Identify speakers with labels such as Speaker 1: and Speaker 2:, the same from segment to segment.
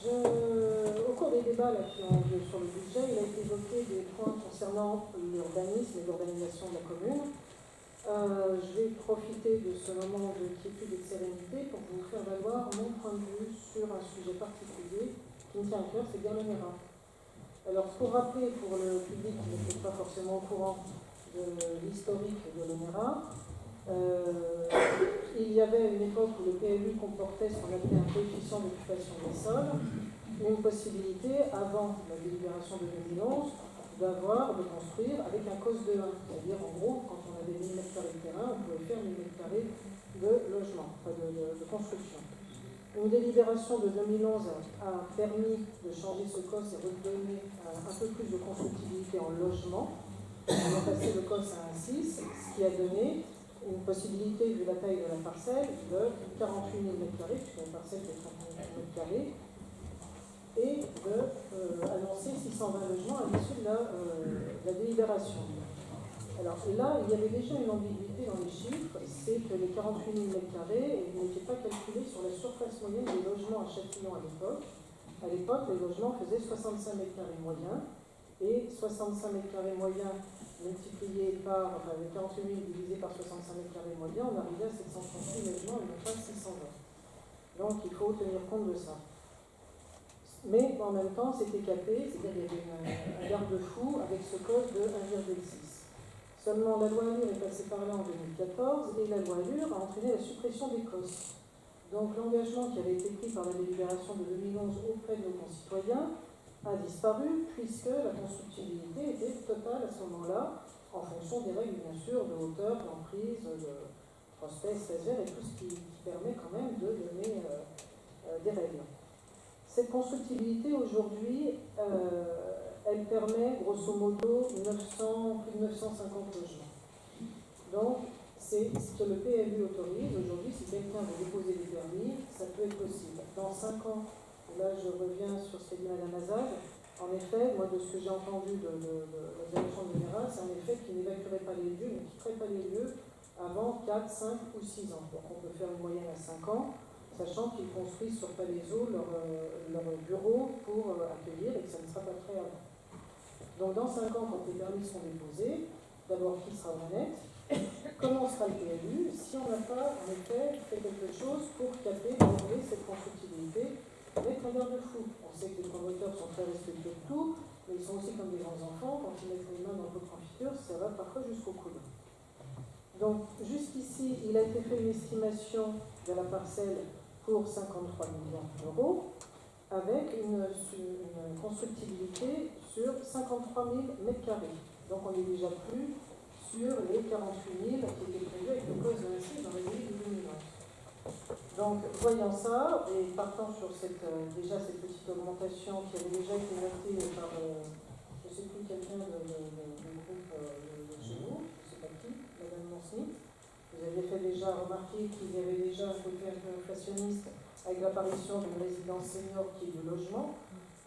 Speaker 1: Au cours des débats là, qui ont lieu sur le budget, il a été évoqué des points concernant l'urbanisme et l'organisation de la commune. Je vais profiter de ce moment de quiétude et de sérénité pour vous faire valoir mon point de vue sur un sujet particulier qui me tient à cœur, c'est bien le NERA. Alors, pour rappeler pour le public qui n'était pas forcément au courant de l'historique de l'ONERA, il y avait une époque où le PLU comportait ce qu'on appelait un coefficient d'occupation des sols, une possibilité, avant la délibération de 2011, de construire avec un COS de 1. C'est-à-dire, en gros, quand on avait 1000 m² de terrain, on pouvait faire 1000 m² de logement, de construction. Une délibération de 2011 a permis de changer ce COS et de donner un peu plus de constructibilité en logement. On a passé le COS à un 6, ce qui a donné une possibilité, vu la taille de la parcelle, de 48 000 m², puisque la parcelle fait 30 000 m², et d'annoncer 620 logements à l'issue de la délibération. Alors là, il y avait déjà une ambiguïté dans les chiffres, c'est que les 48 000 m² n'étaient pas calculés sur la surface moyenne des logements à Châtillon à l'époque. À l'époque, les logements faisaient 65 m² moyens, et 65 m² moyens multiplié par les 48 000 divisé par 65 m² moyens, on arrivait à 738 logements et non pas 620. Donc il faut tenir compte de ça. Mais en même temps, c'était capé, c'est-à-dire qu'il y avait un garde-fou avec ce code de 1,6. Seulement, la loi Allure est passée par là en 2014 et la loi Allure a entraîné la suppression des COS. Donc l'engagement qui avait été pris par la délibération de 2011 auprès de nos concitoyens a disparu puisque la constructibilité était totale à ce moment-là, en fonction des règles, bien sûr, de hauteur, d'emprise, de prospect, stagiaire et tout ce qui permet quand même de donner des règles. Cette constructibilité, aujourd'hui, elle permet, grosso modo, plus de 950 logements. Donc, c'est ce que le PLU autorise. Aujourd'hui, si quelqu'un veut déposer des permis, ça peut être possible. Dans 5 ans, là, je reviens sur ce qu'a dit Mme Azad, en effet, moi, de ce que j'ai entendu de la direction générale, c'est en effet qu'ils n'évacueraient pas les lieux, ne quitteraient pas les lieux avant 4, 5 ou 6 ans. Donc, on peut faire une moyenne à 5 ans. Sachant qu'ils construisent sur Palaiseau leur bureau pour accueillir et que ça ne sera pas prêt avant. Donc dans 5 ans, quand les permis seront déposés, d'abord qui sera honnête, comment sera le PLU si on n'a pas en effet fait quelque chose pour capter, pour cette constructibilité avec un garde-fou. On sait que les promoteurs sont très respectueux de tout, mais ils sont aussi comme des grands enfants, quand ils mettent les mains dans le pot de confiture, ça va parfois jusqu'au coude. Donc jusqu'ici, il a été fait une estimation de la parcelle pour 53 millions d'euros, avec une constructibilité sur 53 000 m². Donc on n'est déjà plus sur les 48 000 qui étaient prévus avec le COS de l'ANSSI dans les années 2009. Donc voyant ça, et partant sur déjà cette petite augmentation qui avait déjà été notée par, je ne sais plus, quelqu'un du groupe de chez nous, je ne sais pas qui, Mme Mancini. Vous aviez fait déjà remarquer qu'il y avait déjà un côté un peu inflationniste avec l'apparition d'une résidence senior qui est du logement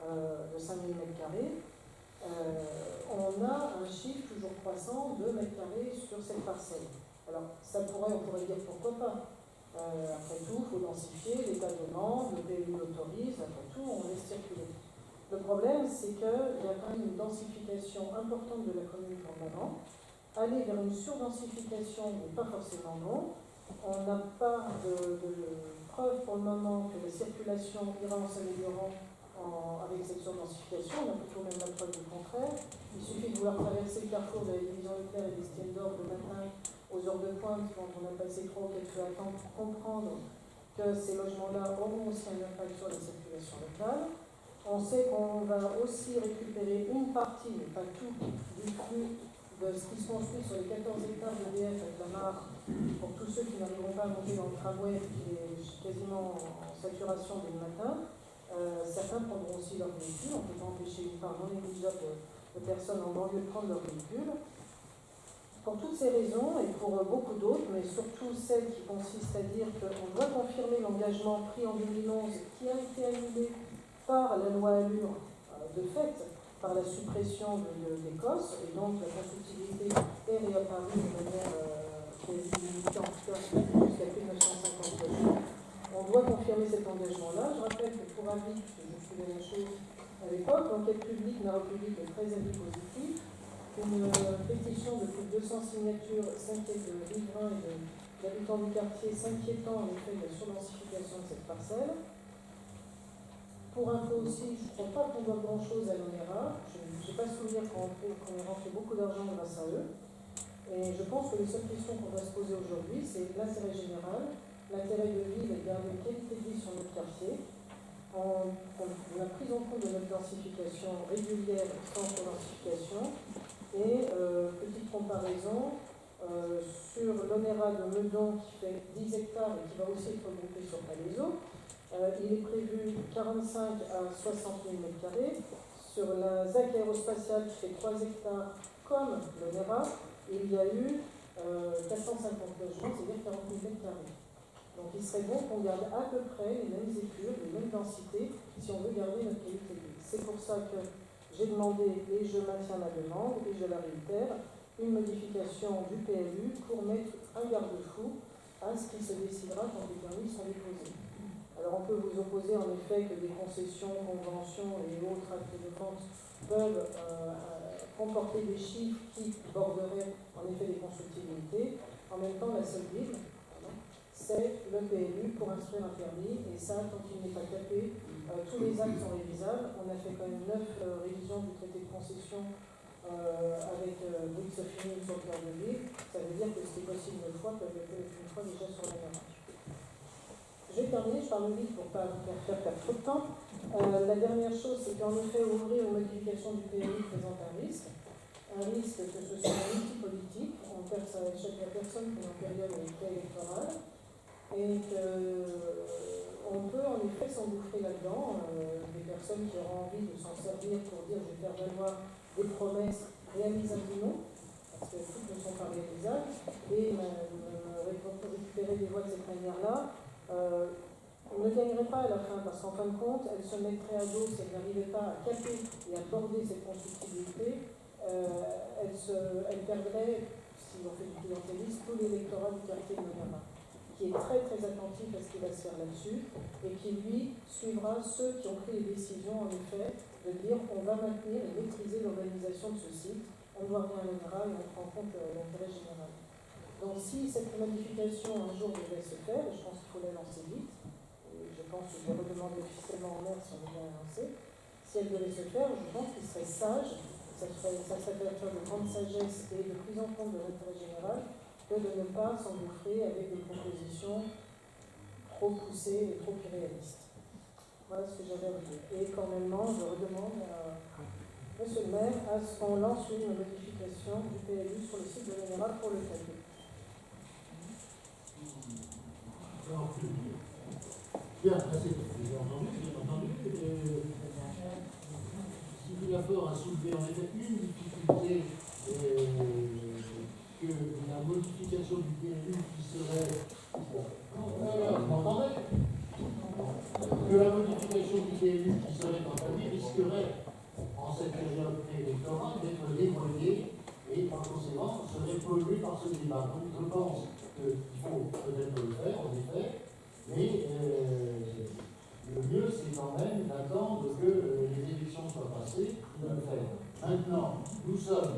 Speaker 1: de 5 000 m². On a un chiffre toujours croissant de mètres carrés sur cette parcelle. Alors, on pourrait dire pourquoi pas. Après tout, il faut densifier, l'état de demande, le PLU l'autorise, après tout, on laisse circuler. Le problème, c'est qu'il y a quand même une densification importante de la commune pour le moment. Aller vers une surdensification n'est pas forcément bon. On n'a pas de preuve pour le moment que la circulation ira en s'améliorant avec cette surdensification. On a plutôt même la preuve du contraire. Il suffit de vouloir traverser le carrefour de la division Leclerc et d'Estienne d'Or le matin aux heures de pointe, quand on a passé 3 ou 4 heures à temps pour comprendre que ces logements-là auront aussi un impact sur la circulation locale. On sait qu'on va aussi récupérer une partie, mais pas tout, du flux de ce qui se construit sur les 14 hectares d'EDF avec la mare, pour tous ceux qui n'arriveront pas à monter dans le tramway qui est quasiment en saturation dès le matin. Certains prendront aussi leur véhicule, on ne peut pas empêcher une part non négligeable de personnes en banlieue de prendre leur véhicule. Pour toutes ces raisons, et pour beaucoup d'autres, mais surtout celles qui consistent à dire qu'on doit confirmer l'engagement pris en 2011 qui a été annulé par la loi Allure de fait, par la suppression des COS, et donc la constructibilité est réapparue de manière quasi limitée, en tout cas jusqu'à plus de 950 logements. On doit avis, puisque je suivais la chose à l'époque. L'enquête publique n'a recueilli que 13 avis positifs. Une pétition de plus de 200 signatures de riverains et d'habitants du quartier s'inquiétant en effet de la surdensification de cette parcelle. Pour info aussi, je ne crois pas qu'on doit grand-chose à l'ONERA. Je n'ai pas souvenir qu'on ait rentré beaucoup d'argent grâce à eux. Et je pense que les seules questions qu'on va se poser aujourd'hui, c'est l'intérêt général, l'intérêt de ville et de garder une qualité de vie sur notre quartier, la prise en compte de notre densification régulière sans densification. Et petite comparaison, sur l'ONERA de Meudon qui fait 10 hectares et qui va aussi être regroupé sur Palaiseau, il est prévu 45 à 60 000 m². Sur la ZAC aérospatiale qui fait 3 hectares comme l'ONERA, il y a eu 450 logements, c'est-à-dire 40 000 m². Donc il serait bon qu'on garde à peu près les mêmes épures, les mêmes densités, si on veut garder notre qualité de vie. C'est pour ça que j'ai demandé, et je maintiens ma demande, et je la réitère, une modification du PLU pour mettre un garde-fou à ce qui se décidera quand les permis sont déposés. Alors on peut vous opposer en effet que des concessions, conventions et autres actes de vente peuvent comporter des chiffres qui borderaient en effet des constructibilités. En même temps, la seule ville, c'est le PLU pour instruire un permis, et ça, tant qu'il n'est pas capé, tous les actes sont révisables. On a fait quand même 9 révisions du traité de concession avec Bouygues Sophie sur le cœur de ville. Ça veut dire que ce qui est possible une fois peut être une fois déjà sur la démarche. Je vais terminer, je parle vite pour ne pas vous faire perdre trop de temps. La dernière chose, c'est qu'en effet, ouvrir aux modifications du PLU présente un risque. Un risque que ce soit un outil politique, on perd ça à chaque personne qui est en période électorale, et qu'on peut en effet s'engouffrer là-dedans. Des personnes qui auront envie de s'en servir pour dire je vais faire valoir des promesses réalisables ou non, parce que toutes ne sont pas réalisables, et récupérer des voix de cette manière-là. On ne gagnerait pas à la fin, parce qu'en fin de compte, elle se mettrait à dos si elle n'arrivait pas à caper et à border cette constructibilité. Elle perdrait, si on fait du clientélisme, tout l'électorat du quartier de l'ONERA, qui est très très attentif à ce qui va se faire là-dessus, et qui lui suivra ceux qui ont pris les décisions en effet de dire on va maintenir et maîtriser l'organisation de ce site, on ne doit rien à l'ONERA et on prend en compte l'intérêt général. Donc si cette modification un jour devait se faire, et je pense qu'il faut la lancer vite, et je pense que je vais redemander officiellement en maire si on veut bien la lancer, si elle devait se faire, je pense qu'il serait sage, ça serait faire de grande sagesse et de prise en compte de l'intérêt général, que de ne pas s'engouffrer avec des propositions trop poussées et trop irréalistes. Voilà ce que j'avais à dire. Et formellement, je redemande à Monsieur le maire à ce qu'on lance une modification du PLU sur le site de l'ONERA pour le calcul.
Speaker 2: Bien, j'ai entendu. Sylvie Lafort a soulevé en effet une difficulté que la modification du PLU qui serait. Vous m'entendez? Que la modification du PLU qui serait entamée risquerait, en cette période électorale, d'être dévoyée et par conséquent serait polluée par ce débat. Donc je pense qu'il faut peut-être le faire, en effet, mais le mieux c'est quand même d'attendre que les élections soient passées et de le faire. Maintenant, nous sommes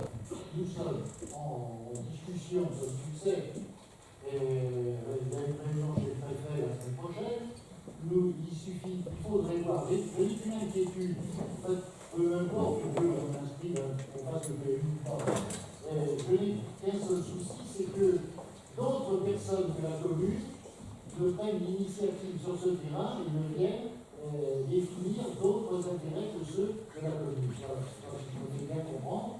Speaker 2: en discussion, comme tu le sais, il y a une réunion chez le préfet la semaine prochaine. Il faudrait voir, je dis une inquiétude, peu importe qu'on inscrit, qu'on fasse le PLU ou pas. Je n'ai qu'un seul souci, c'est que d'autres personnes que la commune ne prennent l'initiative sur ce terrain et ne viennent définir d'autres intérêts que ceux de la commune. Voilà, il faut bien comprendre,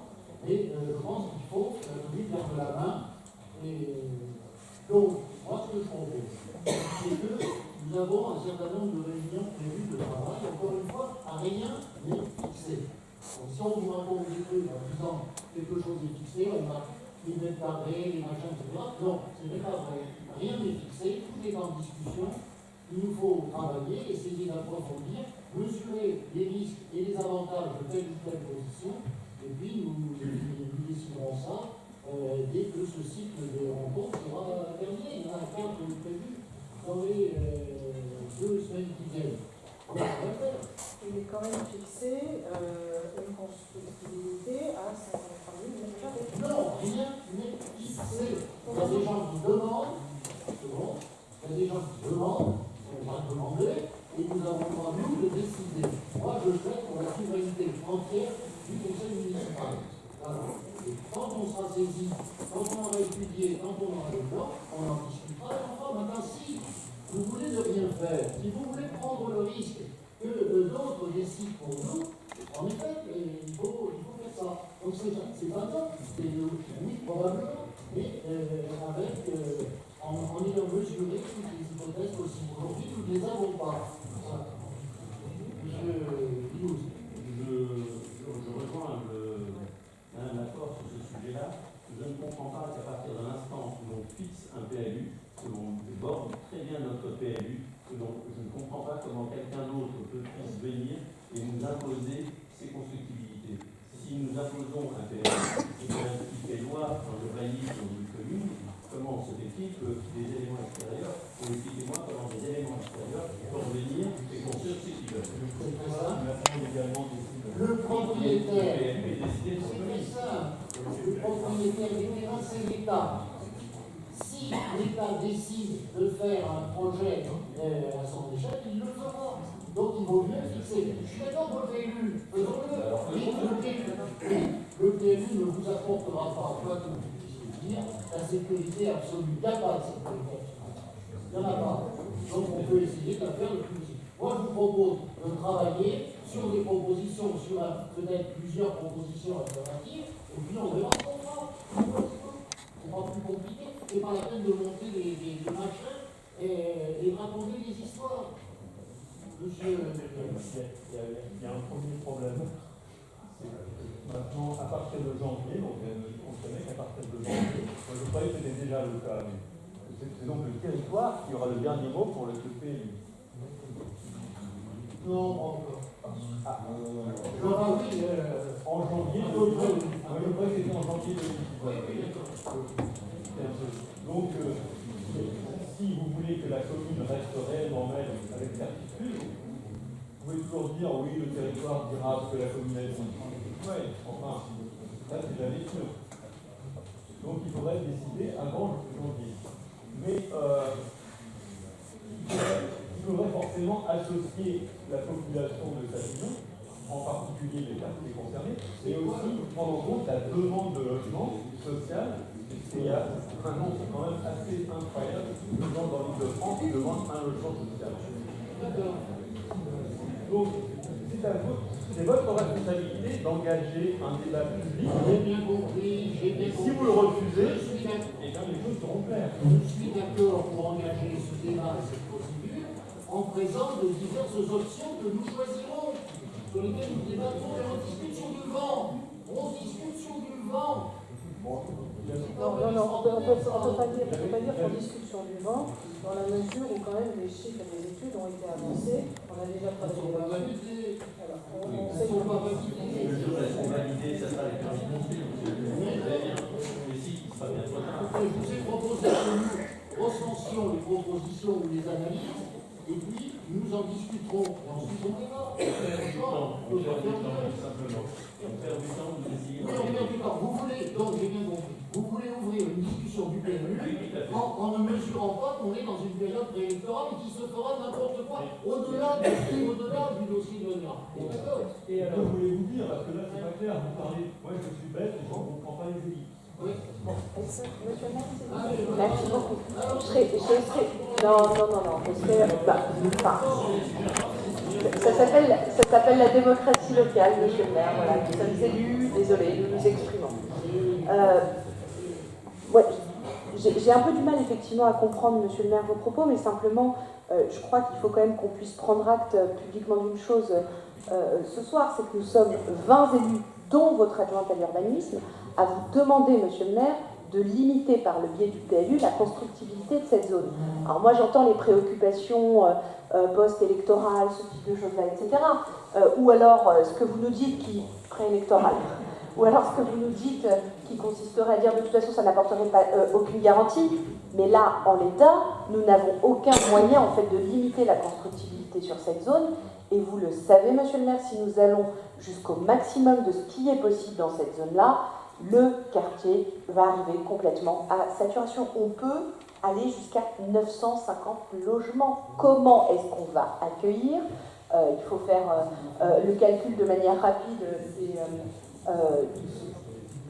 Speaker 2: mais je pense qu'il faut que la commune garde la main. Et donc, moi ce que je propose, c'est que nous avons un certain nombre de réunions prévues de travail, encore une fois, à rien n'est fixé. Donc, si on vous raconte des trucs en disant quelque chose est fixé, on va les mètres carrés, les machins, etc. Non, ce n'est pas vrai. Rien n'est fixé, tout est en discussion. Il nous faut travailler, essayer d'approfondir, mesurer les risques et les avantages de telle ou telle position, et puis nous déciderons ça dès que ce cycle de rencontres sera terminé. Il y en a 4 prévus dans les 2 semaines qui viennent. On va le faire.
Speaker 1: quand même fixé une constructibilité à 53 000 mètres carrés.
Speaker 2: Non, rien n'est fixé. Il y a des gens qui demandent, il y a des gens qui demandent, on va demander, et nous avons pas nous de décider. Moi, je fais pour la souveraineté entière du conseil municipal. Alors, et quand on sera saisi, quand on aura étudié, quand on aura le temps, on en discutera. Et enfin, maintenant, si vous voulez ne rien faire, si vous voulez prendre le risque que d'autres décident pour nous, en effet, il faut faire ça. Donc c'est pas top, oui, probablement, mais avec, en ayant mesuré toutes les hypothèses possibles. Aujourd'hui, nous ne les avons pas. Voilà. Monsieur Bilouz.
Speaker 3: Je rejoins Madame Laforce sur ce sujet-là. Je ne comprends pas qu'à partir de l'instant où l'on fixe un PLU, que l'on borde très bien notre PLU, je ne comprends pas comment quelqu'un d'autre puisse venir et nous imposer ses constructibilités. Si nous imposons un PLU qui fait loi dans le bailli dans une commune, comment se fait-il que des éléments extérieurs, expliquez-moi comment des éléments extérieurs peuvent venir et construire ce qu'ils veulent.
Speaker 2: Le propriétaire, c'est très simple. Le propriétaire des terrains, c'est l'État. Si l'État décide de faire un projet à son échelle, il le fera. Donc il vaut mieux fixer. Je suis d'accord pour le PLU. Le PLU ne vous apportera pas, quoi que vous puissiez dire, la sécurité absolue. Il n'y a pas de sécurité absolue. Il n'y en a pas. Donc on peut essayer de la faire le plus possible. Moi je vous propose de travailler sur des propositions, sur peut-être plusieurs propositions alternatives, et puis on verra ce qu'on fera. C'est pas plus compliqué. C'est pas la peine de monter des machins et raconter des histoires. Monsieur.
Speaker 4: Il y a un premier problème. C'est maintenant, à partir de janvier, donc on connaît qu'à partir de janvier, moi je croyais que c'était déjà le cas, mais c'est donc le territoire qui aura le dernier mot pour le PLU.
Speaker 2: Non, pas encore.
Speaker 4: En janvier, je crois que c'était en janvier 2019. Donc, si vous voulez que la commune reste réellement même avec certitude, vous pouvez toujours dire oui, le territoire dira ce que la commune a dit. Oui, enfin, là c'est la lecture. Donc il faudrait décider avant janvier. Mais il faudrait forcément associer la population de Savignon, en particulier les quartiers concernés, mais aussi prendre en compte la demande de logement social. Et il y a un nombre quand même assez incroyable de gens dans l'île de France qui demandent un logement social. Donc, c'est votre responsabilité d'engager un débat public.
Speaker 2: J'ai bien compris,
Speaker 4: Si vous le refusez, les choses seront claires.
Speaker 2: Je suis d'accord pour engager ce débat et cette procédure en présence de diverses options que nous choisirons, sur lesquelles nous débattons et on discute sur du vent. On discute sur du vent.
Speaker 1: Non, on peut pas dire qu'on discute sur du vent, dans la mesure où quand même les chiffres et les études ont été avancés, on a déjà travaillé là-dessus. On sait
Speaker 2: Ils ne sont pas
Speaker 3: Le
Speaker 2: validés.
Speaker 3: jour où elles sont validées, ça sera les permis de construire, monsieur. Vous allez bien. Mais si, il sera bien trop tard.
Speaker 2: Je vous ai proposé que nous recensions les propositions ou les analyses, et puis nous en discuterons. Et ensuite on verra.
Speaker 3: On perd du temps, vous essayez.
Speaker 2: Oui, on perd du temps. Vous voulez, donc j'ai bien compris, vous voulez ouvrir une discussion du PLU en ne mesurant pas qu'on est dans une période préélectorale qui se fera n'importe quoi au-delà du dossier de l'honneur. D'accord.
Speaker 4: Et alors, je voulais vous dire, parce que là, c'est pas clair, vous parlez, moi je suis bête, et je ne comprends pas les élites.
Speaker 2: Oui.
Speaker 5: Monsieur le maire,
Speaker 2: Ah,
Speaker 5: merci beaucoup. Ça s'appelle la démocratie locale, monsieur le maire. Voilà, nous sommes élus, désolé, nous nous exprimons. Ouais, j'ai un peu du mal effectivement à comprendre, monsieur le maire, vos propos, mais simplement, je crois qu'il faut quand même qu'on puisse prendre acte publiquement d'une chose ce soir, c'est que nous sommes 20 élus, dont votre adjointe à l'urbanisme, à vous demander, monsieur le maire, de limiter par le biais du PLU la constructibilité de cette zone. Alors moi j'entends les préoccupations post-électorales, ce type de choses-là, etc. Ou alors ce que vous nous dites qui préélectoral, ou alors ce que vous nous dites qui consisterait à dire de toute façon ça n'apporterait pas aucune garantie, mais là en l'état nous n'avons aucun moyen en fait de limiter la constructibilité sur cette zone Et vous le savez, monsieur le maire, si nous allons jusqu'au maximum de ce qui est possible dans cette zone-là, le quartier va arriver complètement à saturation. On peut aller jusqu'à 950 logements. Comment est-ce qu'on va accueillir? Il faut faire le calcul de manière rapide.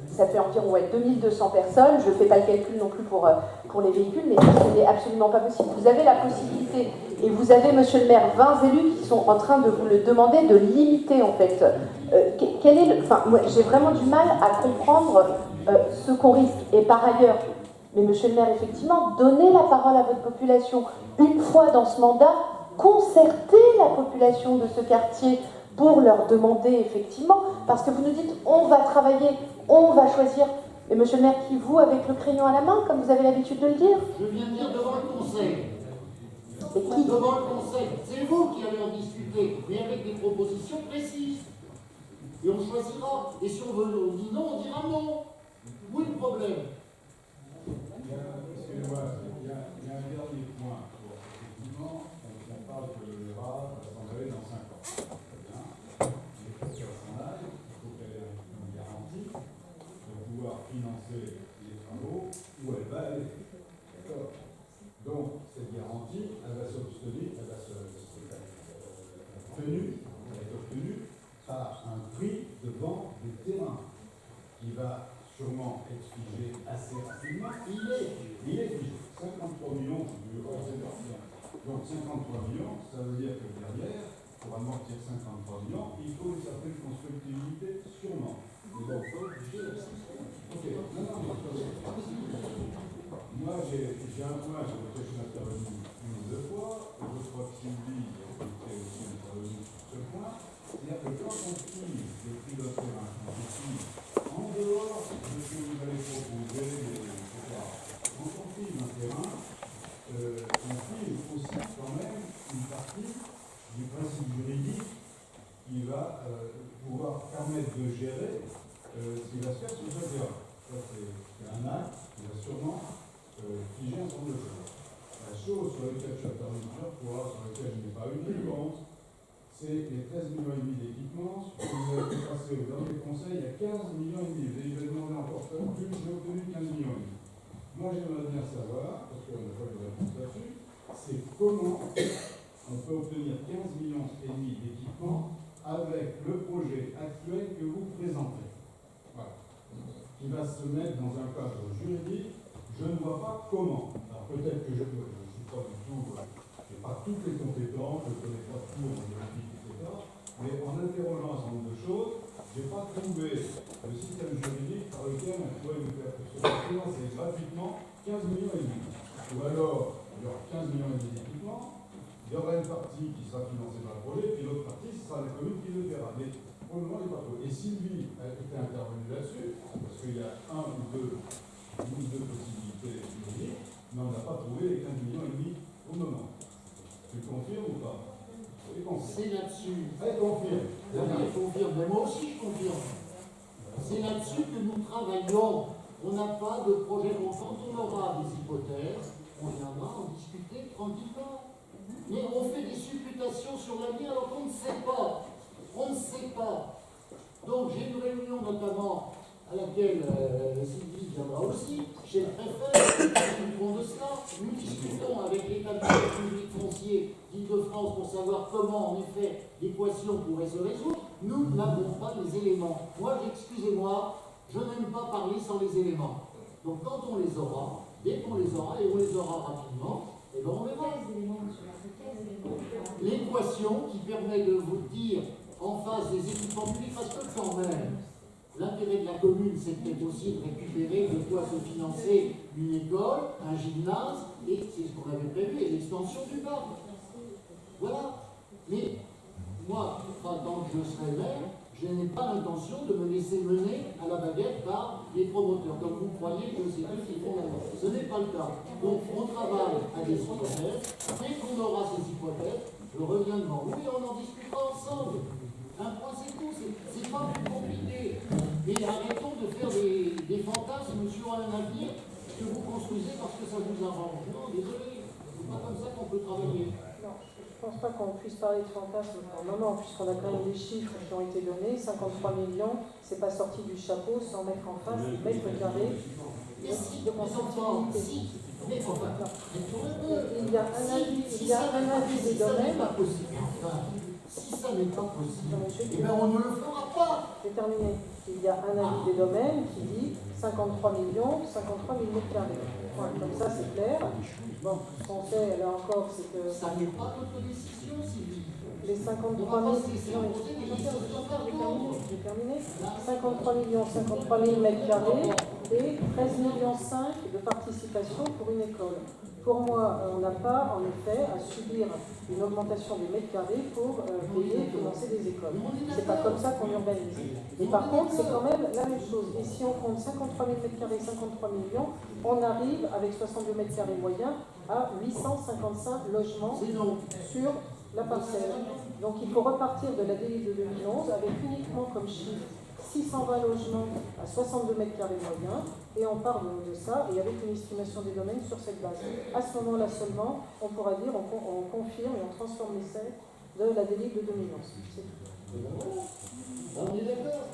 Speaker 5: Ça fait environ 2200 personnes. Je ne fais pas le calcul non plus pour les véhicules, mais ce n'est absolument pas possible. Vous avez la possibilité, et vous avez, monsieur le maire, 20 élus qui sont en train de vous le demander, de limiter, en fait. Quel est moi, j'ai vraiment du mal à comprendre ce qu'on risque. Et par ailleurs, mais monsieur le maire, effectivement, donnez la parole à votre population. Une fois dans ce mandat, concertez la population de ce quartier pour leur demander, effectivement, parce que vous nous dites, on va travailler, on va choisir. Mais monsieur le maire, qui vous, avec le crayon à la main, comme vous avez l'habitude de le dire?
Speaker 2: Je viens de dire devant le conseil.
Speaker 5: Et qui?
Speaker 2: Devant le conseil. C'est vous qui allez en discuter, mais avec des propositions précises. Et on choisira. Et si on dit non, on dira non. Où est le problème?
Speaker 6: Excusez-moi, il y a un dernier point. Effectivement, on parle que le RA va s'en aller dans 5 ans. Très bien. Il faut qu'elle s'en aille, il faut qu'elle ait une garantie de pouvoir financer les travaux où elle va aller. D'accord. Donc, cette garantie, elle va s'obtenir, elle va être obtenue par un prix de vente des terrains qui va sûrement être figé assez rapidement. Il est figé. 53 millions, donc 53 millions, ça veut dire que derrière, pour amortir 53 millions, il faut une certaine constructibilité, sûrement. Mais donc, ok, moi j'ai un point sur lequel je suis intervenu une ou deux fois, et je crois que Sylvie était aussi intervenue sur ce point, c'est-à-dire que quand on file le prix de terrain, quand on file en dehors de ce que vous allez proposer, etc., quand on file un terrain, on file aussi quand même une partie du principe juridique qui va pouvoir permettre de gérer ce qui va se faire sur ce terrain. Ça, c'est un acte qui va sûrement figer un certain nombre de choses. La chose sur laquelle je suis intervenu plusieurs fois, sur laquelle je n'ai pas eu de réponse, c'est les 13,5 millions d'équipements. Vous avez passé au dernier conseil, il y a 15,5 millions. Vous avez demandé encore plus, j'ai obtenu 15,5 millions. Moi, j'aimerais bien savoir, parce qu'on n'a pas eu de réponse là-dessus, c'est comment on peut obtenir 15,5 millions d'équipements avec le projet actuel que vous présentez. Voilà. Qui va se mettre dans un cadre juridique, je ne vois pas comment. Alors peut-être que je ne suis pas du tout, je n'ai pas toutes les compétences, je ne connais pas tout en juridique, etc. Mais en interrogeant un certain nombre de choses, je n'ai pas trouvé le système juridique par lequel on pourrait nous faire financer gratuitement 15,5 millions. Ou alors, il y aura 15,5 millions d'équipements, il y aura une partie qui sera financée par le projet, puis l'autre partie, ce sera la commune qui le verra. Mais pour le moment, il n'est pas trop. Et Sylvie a été intervenue là-dessus, parce qu'il y a une ou deux possibilités juridiques, mais on n'a pas trouvé les 15,5 millions au moment. Tu confirmes ou pas?
Speaker 2: C'est là-dessus.
Speaker 6: Elle confirme.
Speaker 2: Elle confirme. Mais moi aussi, je confirme. C'est là-dessus que nous travaillons. On n'a pas de projet. Quand on aura des hypothèses, on viendra en discuter tranquillement. Mais on fait des supputations sur l'avenir alors qu'on ne sait pas. On ne sait pas. Donc j'ai une réunion notamment à laquelle Sylvie viendra aussi, chez le préfet, nous discutons de cela. Nous discutons avec l'établissement public foncier d'Île-de-France pour savoir comment, en effet, l'équation pourrait se résoudre. Nous n'avons pas les éléments. Moi, excusez-moi, je n'aime pas parler sans les éléments. Donc quand on les aura, dès qu'on les aura, et on les aura rapidement, et bien on verra. L'équation qui permet de vous dire en face des équipements publics, parce que quand même, l'intérêt de la commune, c'est peut-être aussi de récupérer de quoi se financer une école, un gymnase, et c'est ce qu'on avait prévu, et l'extension du parc. Voilà. Mais moi, tant que je serai maire, je n'ai pas l'intention de me laisser mener à la baguette par les promoteurs. Comme vous croyez que c'est eux qui font la loi. Ce n'est pas le cas. Donc on travaille à des hypothèses. Dès qu'on aura ces hypothèses, je reviens devant vous et on en discutera ensemble. Un point c'est tout, c'est pas plus compliqué. Et arrêtons de faire des fantasmes sur un avenir que vous construisez parce que ça vous arrange. Non, désolé, c'est pas comme ça qu'on peut travailler.
Speaker 1: Non, je ne pense pas qu'on puisse parler de fantasme pour le moment, puisqu'on a quand même des chiffres qui ont été donnés. 53 millions, c'est pas sorti du chapeau sans mettre en face mètres carrés de constructibilité. Il y a un avis des domaines.
Speaker 2: Si ça n'est pas possible,
Speaker 1: Non, monsieur,
Speaker 2: eh bien on ne le fera pas.
Speaker 1: c'est terminé. Il y a un avis des domaines qui dit 53 millions, 53 000 mètres carrés. Voilà, comme ça, c'est clair. Bon, ce qu'on sait, là encore, c'est que
Speaker 2: Ça n'est pas notre décision, Sylvie.
Speaker 1: les 53 000... J'ai terminé. 53 millions, 53 000 mètres carrés et 13,5 millions de participation pour une école. Pour moi, on n'a pas, en effet, à subir une augmentation des mètres carrés pour payer et financer des écoles. C'est pas comme ça qu'on urbanise. Mais par contre, c'est quand même la même chose. Et si on compte 53 000 mètres carrés, 53 millions, on arrive, avec 62 mètres carrés moyens, à 855 logements sur la parcelle. Donc il faut repartir de la DI de 2011 avec uniquement comme chiffre 620 logements à 62 mètres carrés moyens, et on part de ça, et avec une estimation des domaines sur cette base. À ce moment-là seulement, on pourra dire, on confirme et on transforme l'essai de la DI de 2011. C'est tout.
Speaker 2: On est d'accord?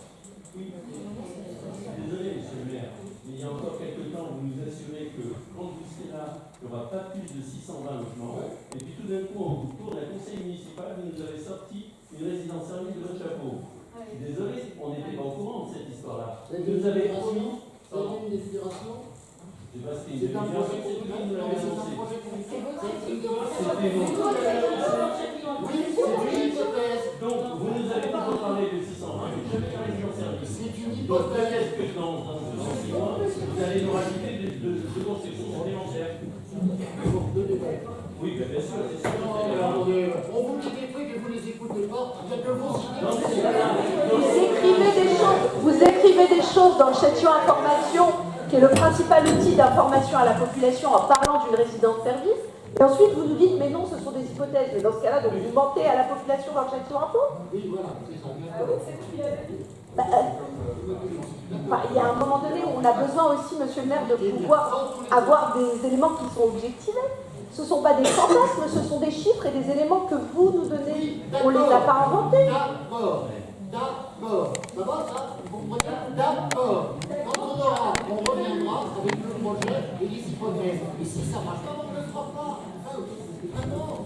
Speaker 3: Oui. Désolé, monsieur le maire, mais il y a encore quelques temps, vous nous assurez que quand vous serez là, il n'y aura pas plus de 620 logements. Et puis tout d'un coup, au cours d'un conseil municipal, vous nous avez sorti une résidence service de votre chapeau. Je suis désolé, on n'était pas au courant de cette histoire-là. Vous nous avez promis.
Speaker 2: Ça a été une délibération?
Speaker 3: Je sais pas si
Speaker 2: C'est
Speaker 3: c'était
Speaker 2: un
Speaker 3: une
Speaker 2: projet
Speaker 3: délibération,
Speaker 2: communal?
Speaker 3: vous
Speaker 2: Non,
Speaker 3: l'avez
Speaker 2: mais c'est un
Speaker 3: annoncé.
Speaker 2: projet communal.
Speaker 3: C'était vous.
Speaker 2: Oui, c'est une hypothèse.
Speaker 3: Donc, vous nous avez toujours parlé de 620, mais jamais de résidence service.
Speaker 2: C'est une
Speaker 3: Donc,
Speaker 2: hypothèse.
Speaker 3: peut-être que dans 6 mois, vous allez nous rajouter de conceptions supplémentaires. Oui, bien sûr, c'est ça.
Speaker 2: On vous dit des trucs et vous les écoutez pas. Il y a que vos
Speaker 5: Vous écrivez des choses dans le châtillon information, qui est le principal outil d'information à la population en parlant d'une résidence-service, et ensuite vous nous dites, mais non, ce sont des hypothèses. Mais dans ce cas-là, donc vous mentez à la population dans le châtillon info.
Speaker 2: Oui, voilà, c'est ça.
Speaker 5: Il y a un moment donné où on a besoin aussi, monsieur le maire, de pouvoir avoir des éléments qui sont objectivés. Ce ne sont pas des fantasmes, ce sont des chiffres et des éléments que vous nous donnez. On ne les a pas inventés.
Speaker 2: D'accord. Ça va, ça? Vous comprenez? D'accord. Quand on reviendra avec le projet et les hypothèses. Et si ça ne marche pas, on ne le fera pas. Enfin, d'accord.